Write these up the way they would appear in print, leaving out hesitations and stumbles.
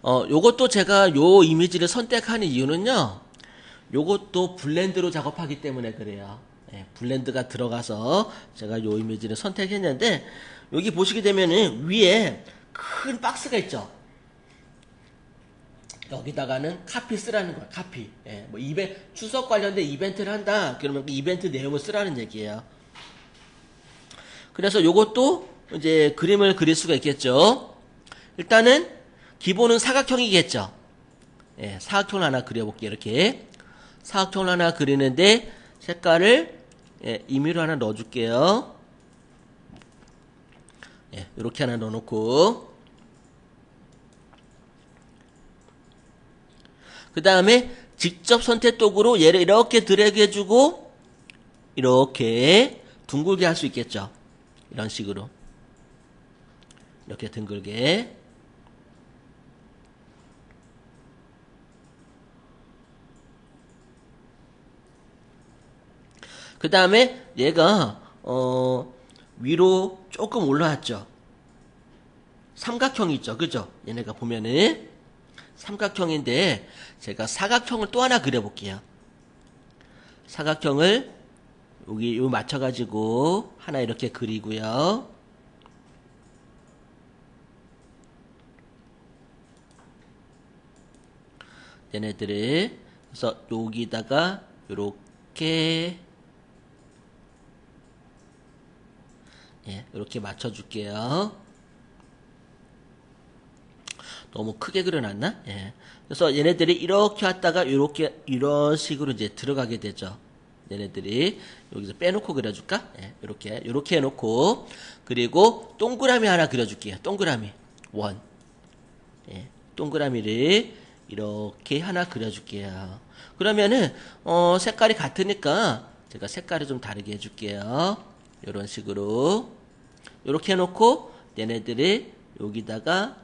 요것도 제가 요 이미지를 선택하는 이유는요. 요것도 블렌드로 작업하기 때문에 그래요. 예, 블렌드가 들어가서 제가 요 이미지를 선택했는데, 여기 보시게 되면은 위에 큰 박스가 있죠. 여기다가는 카피 쓰라는 거야, 카피. 예, 뭐 추석 관련된 이벤트를 한다. 그러면 그 이벤트 내용을 쓰라는 얘기예요. 그래서 요것도 이제 그림을 그릴 수가 있겠죠. 일단은 기본은 사각형이겠죠. 예, 사각형을 하나 그려볼게요. 이렇게 사각형을 하나 그리는데 색깔을 임의로 하나 넣어줄게요. 예, 이렇게 하나 넣어놓고, 그 다음에 직접 선택 도구로 얘를 이렇게 드래그 해주고 이렇게 둥글게 할 수 있겠죠. 이런 식으로 이렇게 둥글게. 그 다음에 얘가 위로 조금 올라왔죠. 삼각형이 있죠. 그죠? 얘네가 보면은 삼각형인데 제가 사각형을 또 하나 그려볼게요. 사각형을 여기 요 맞춰가지고 하나 이렇게 그리고요. 얘네들을 그래서 여기다가 요렇게 이렇게 맞춰줄게요. 너무 크게 그려놨나? 예. 그래서 얘네들이 이렇게 왔다가 이렇게 이런 식으로 이제 들어가게 되죠. 얘네들이 여기서 빼놓고 그려줄까? 예. 이렇게 해놓고, 그리고 동그라미 하나 그려줄게요. 동그라미 원. 예. 동그라미를 이렇게 하나 그려줄게요. 그러면은 색깔이 같으니까 제가 색깔을 좀 다르게 해줄게요. 이런 식으로 이렇게 해놓고 얘네들을 여기다가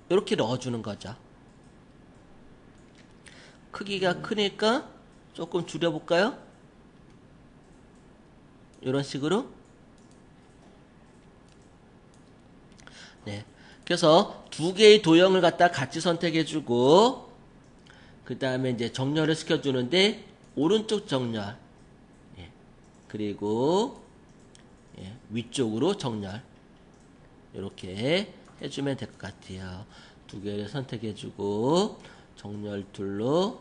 이렇게 넣어주는 거죠. 크기가 크니까 조금 줄여볼까요? 이런 식으로. 네. 그래서 두 개의 도형을 갖다 같이 선택해주고, 그 다음에 이제 정렬을 시켜주는데, 오른쪽 정렬. 그리고, 위쪽으로 정렬. 이렇게 해주면 될 것 같아요. 두 개를 선택해주고 정렬 툴로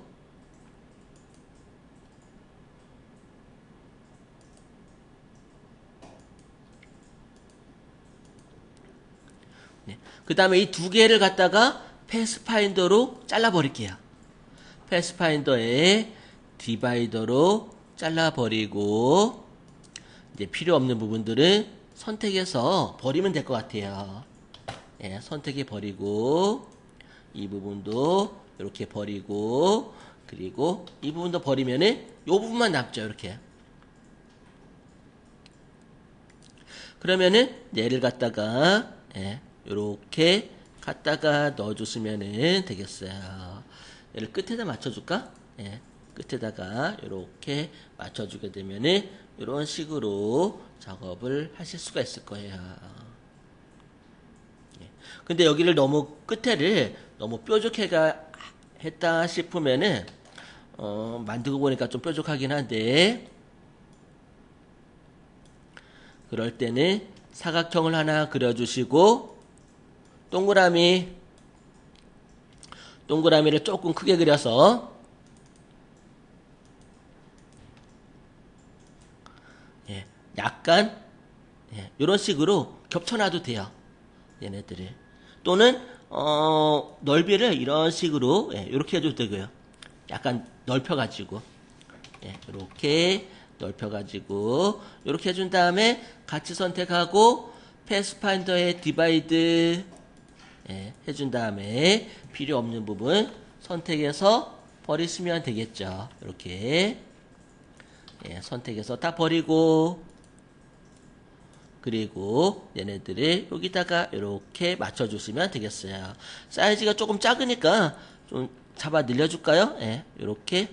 그 다음에 이 두 개를 갖다가 패스파인더로 잘라버릴게요. 패스파인더에 디바이더로 잘라버리고 이제 필요 없는 부분들은 선택해서 버리면 될 것 같아요. 예, 선택해 버리고 이 부분도 이렇게 버리고, 그리고 이 부분도 버리면은 이 부분만 남죠. 이렇게. 그러면은 얘를 갖다가 이렇게 갖다가 넣어줬으면은 되겠어요. 얘를 끝에다 맞춰줄까? 끝에다가 이렇게 맞춰주게 되면은 이런 식으로 작업을 하실 수가 있을 거예요. 근데 여기를 너무 끝에를 너무 뾰족해가 했다 싶으면은 만들고 보니까 좀 뾰족하긴 한데, 그럴 때는 사각형을 하나 그려주시고 동그라미를 조금 크게 그려서 약간 이런 식으로 겹쳐놔도 돼요. 얘네들을. 또는 넓이를 이런 식으로 이렇게 해줘도 되고요. 약간 넓혀가지고 이렇게 넓혀가지고 이렇게 해준 다음에 같이 선택하고 패스파인더에 디바이드 해준 다음에 필요 없는 부분 선택해서 버리시면 되겠죠. 이렇게 선택해서 다 버리고, 그리고 얘네들을 여기다가 이렇게 맞춰주시면 되겠어요. 사이즈가 조금 작으니까 좀 잡아 늘려줄까요? 이렇게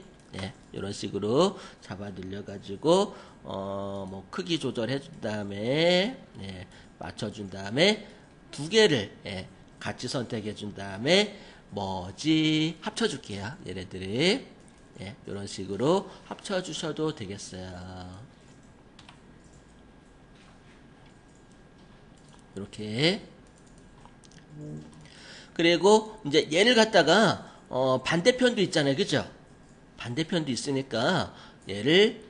이런 식으로 잡아 늘려가지고 뭐 크기 조절해준 다음에 맞춰준 다음에 두 개를 같이 선택해준 다음에 뭐지 합쳐줄게요. 얘네들이 예, 이런 식으로 합쳐주셔도 되겠어요. 이렇게. 그리고 이제 얘를 갖다가 반대편도 있잖아요, 그죠? 반대편도 있으니까 얘를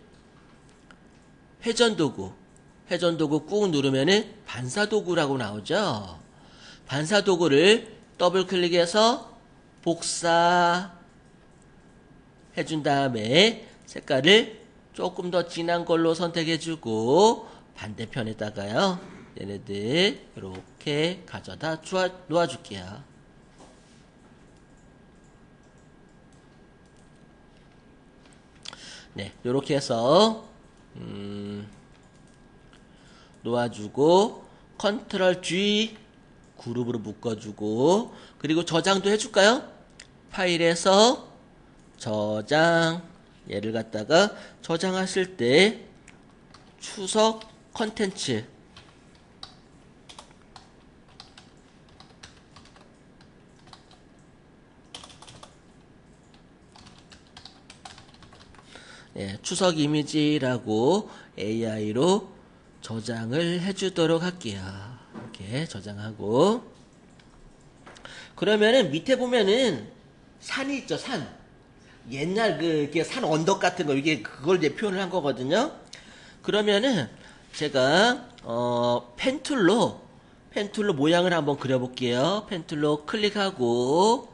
회전도구 꾹 누르면은 반사도구라고 나오죠. 반사도구를 더블 클릭해서 복사 해준 다음에 색깔을 조금 더 진한 걸로 선택해주고 반대편에다가요 얘네들 이렇게 가져다 놓아줄게요. 네, 이렇게 해서 놓아주고 컨트롤 G 그룹으로 묶어주고 그리고 저장도 해줄까요? 파일에서 저장 얘를 갖다가 저장하실 때 추석 컨텐츠 예, 추석 이미지라고 AI로 저장을 해주도록 할게요. 이렇게 저장하고 그러면은 밑에 보면은 산이 있죠, 산. 옛날 이렇게 산 언덕 같은 거 이게 그걸 이제 표현을 한 거거든요. 그러면은 제가 펜툴로 모양을 한번 그려볼게요. 펜툴로 클릭하고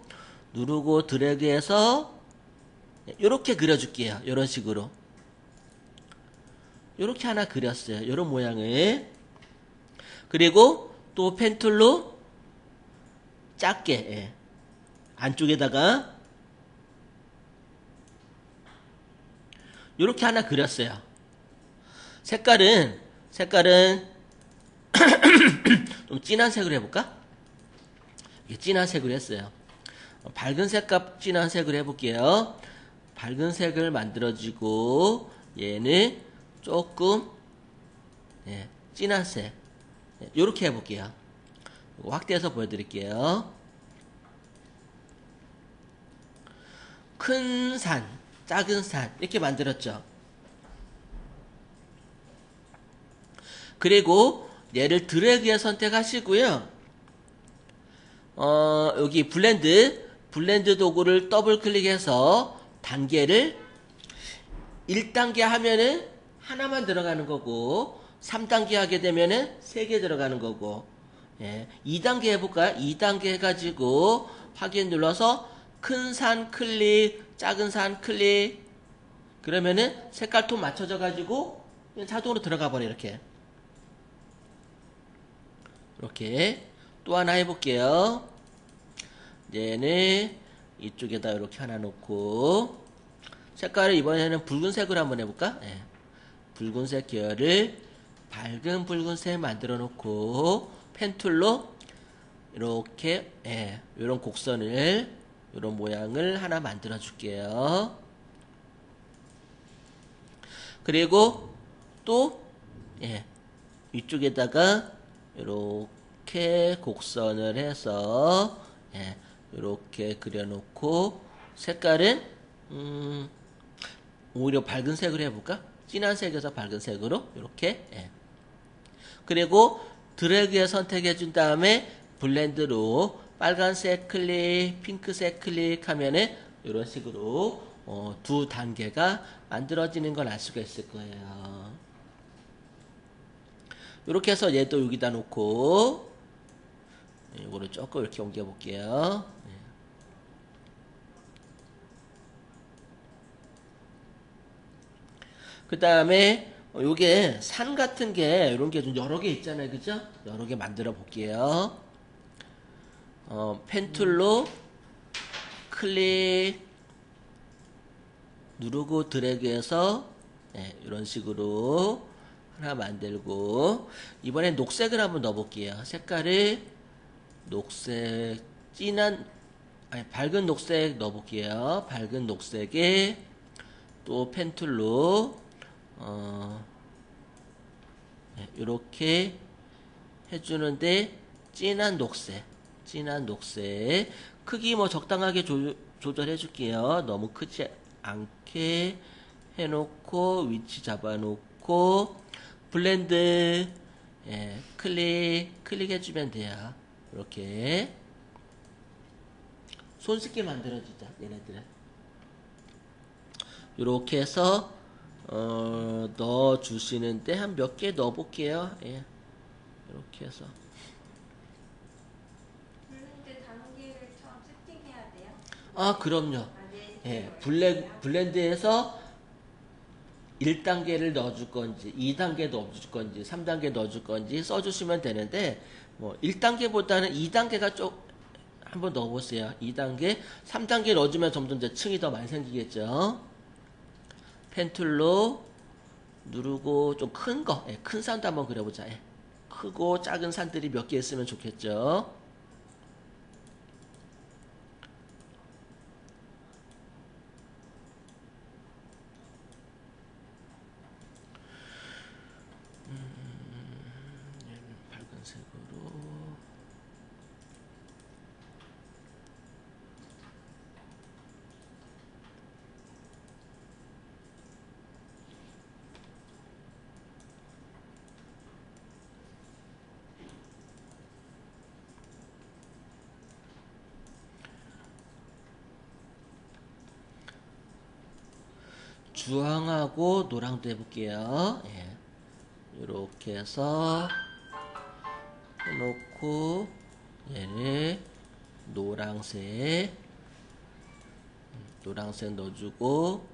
누르고 드래그해서 이렇게 그려줄게요. 이런 식으로. 이렇게 하나 그렸어요. 이런 모양을. 그리고 또 펜툴로 작게 예. 안쪽에다가 이렇게 하나 그렸어요. 색깔은 좀 진한 색으로 해볼까? 진한 색으로 했어요. 밝은 색과 진한 색으로 해볼게요. 밝은 색을 만들어주고 얘는 조금 예, 진한 색 이렇게 해볼게요. 확대해서 보여드릴게요. 큰 산, 작은 산 이렇게 만들었죠. 그리고 얘를 드래그해 선택하시고요. 여기 블렌드 도구를 더블 클릭해서 단계를 1단계 하면은 하나만 들어가는 거고 3단계 하게 되면은 3개 들어가는 거고 예, 2단계 해볼까요? 2단계 해가지고 확인 눌러서 큰 산 클릭 작은 산 클릭 그러면은 색깔 톤 맞춰져 가지고 자동으로 들어가 버려 이렇게 또 하나 해볼게요. 얘는 이쪽에다 이렇게 하나 놓고 색깔을 이번에는 붉은색으로 한번 해볼까? 예. 붉은색 계열을 밝은 붉은색 만들어 놓고 펜툴로 이렇게 예, 이런 곡선을 이런 모양을 하나 만들어 줄게요. 그리고 또 예, 이쪽에다가 이렇게 곡선을 해서 예, 이렇게 그려놓고 색깔은 오히려 밝은 색으로 해볼까? 진한 색에서 밝은 색으로 이렇게 예. 그리고 드래그에 선택해 준 다음에 블렌드로 빨간색 클릭, 핑크색 클릭하면은 이런 식으로 두 단계가 만들어지는 걸 알 수가 있을 거예요. 이렇게 해서 얘도 여기다 놓고 이거를 조금 이렇게 옮겨 볼게요. 그 다음에 요게 산 같은 게 이런 게 좀 여러 개 있잖아요, 그죠? 여러 개 만들어 볼게요. 펜툴로 클릭 누르고 드래그해서 네, 이런 식으로 하나 만들고 이번엔 녹색을 한번 넣어볼게요. 색깔을 녹색 밝은 녹색 넣어볼게요. 밝은 녹색에 또 펜툴로 이렇게 해주는데 진한 녹색 진한 녹색. 크기 뭐 적당하게 조절해 줄게요. 너무 크지 않게 해놓고 위치 잡아놓고 블렌드 예, 클릭해주면 돼요. 이렇게 손쉽게 만들어지죠. 얘네들은 이렇게 해서 넣어주시는데 한 몇 개 넣어볼게요. 예, 이렇게 해서 블렌드 단계를 처음 세팅해야 돼요? 아 그럼요. 예, 블렌드에서 1단계를 넣어줄 건지 2단계 넣어줄 건지 3단계 넣어줄 건지 써주시면 되는데 뭐 1단계보다는 2단계가 좀 한번 넣어보세요. 2단계 3단계 넣어주면 점점 이제 층이 더 많이 생기겠죠. 펜툴로 누르고 좀 큰 거, 예, 큰 산도 한번 그려보자. 예. 크고 작은 산들이 몇 개 있으면 좋겠죠. 밝은색으로 주황하고 노랑도 해볼게요. 예. 이렇게 해서 해놓고 얘를 노랑색 넣어주고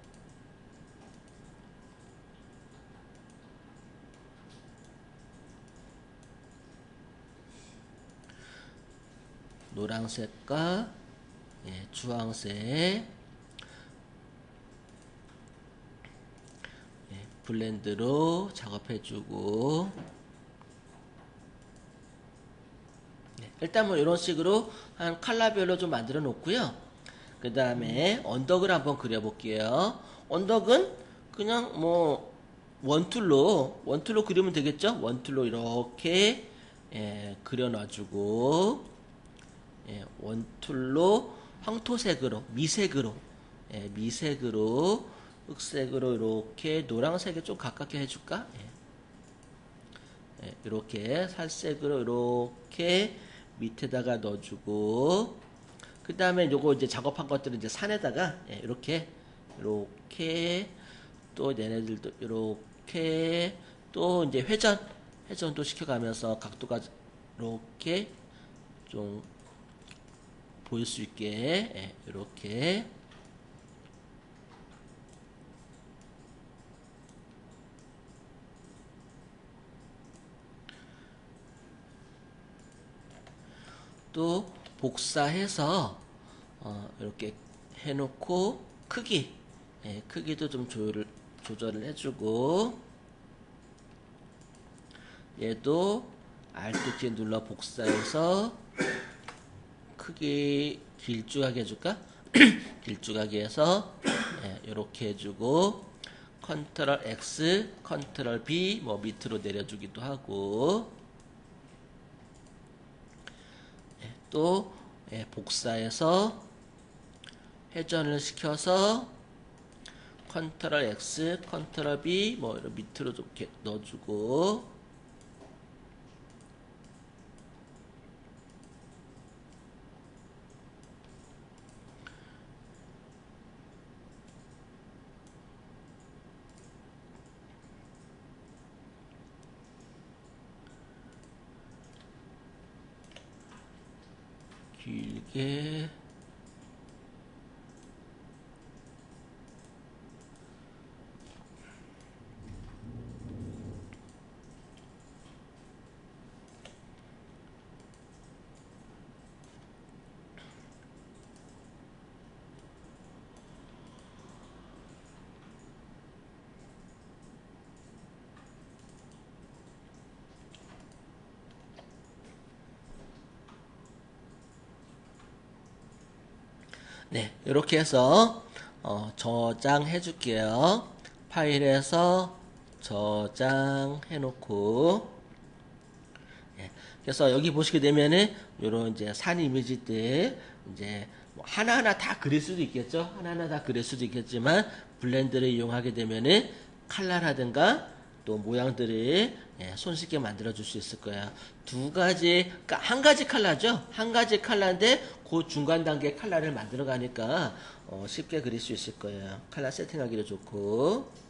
노랑색과 예, 주황색 예, 블렌드로 작업해주고 네, 일단 뭐 이런 식으로 한 컬러별로 좀 만들어 놓고요. 그 다음에 언덕을 한번 그려볼게요. 언덕은 그냥 뭐 원툴로 그리면 되겠죠. 원툴로 이렇게 예, 그려 놔주고 예, 원툴로 황토색으로 미색으로 예, 미색으로 흑색으로 이렇게 노란색에 좀 가깝게 해줄까? 예. 예, 이렇게 살색으로 이렇게 밑에다가 넣어주고 그 다음에 요거 이제 작업한 것들은 이제 산에다가 예, 이렇게 또 얘네들도 이렇게 또 이제 회전도 시켜가면서 각도가 이렇게 좀 보일 수 있게 예, 이렇게 또 복사해서 이렇게 해놓고 예, 크기도 좀 조절을 해주고 얘도 Alt-T 눌러 복사해서 크기 길쭉하게 해줄까? 길쭉하게 해서 예, 이렇게 해주고 컨트롤 X, 컨트롤 B 뭐 밑으로 내려주기도 하고 예, 또 예, 복사해서 회전을 시켜서 컨트롤 X, 컨트롤 B 뭐 이런 밑으로 좀 이렇게 넣어주고 길게 네, 이렇게 해서 저장해 줄게요. 파일에서 저장해 놓고 예, 그래서 여기 보시게 되면은 요런 이제 산 이미지들 이제 뭐 하나하나 다 그릴 수도 있겠죠. 하나하나 다 그릴 수도 있겠지만 블렌드를 이용하게 되면은 칼라라든가 또 모양들을 손쉽게 만들어 줄 수 있을 거예요. 두 가지, 그러니까 한 가지 칼라죠. 한 가지 칼라인데 그 중간 단계 칼라를 만들어 가니까 쉽게 그릴 수 있을 거예요. 칼라 세팅하기도 좋고.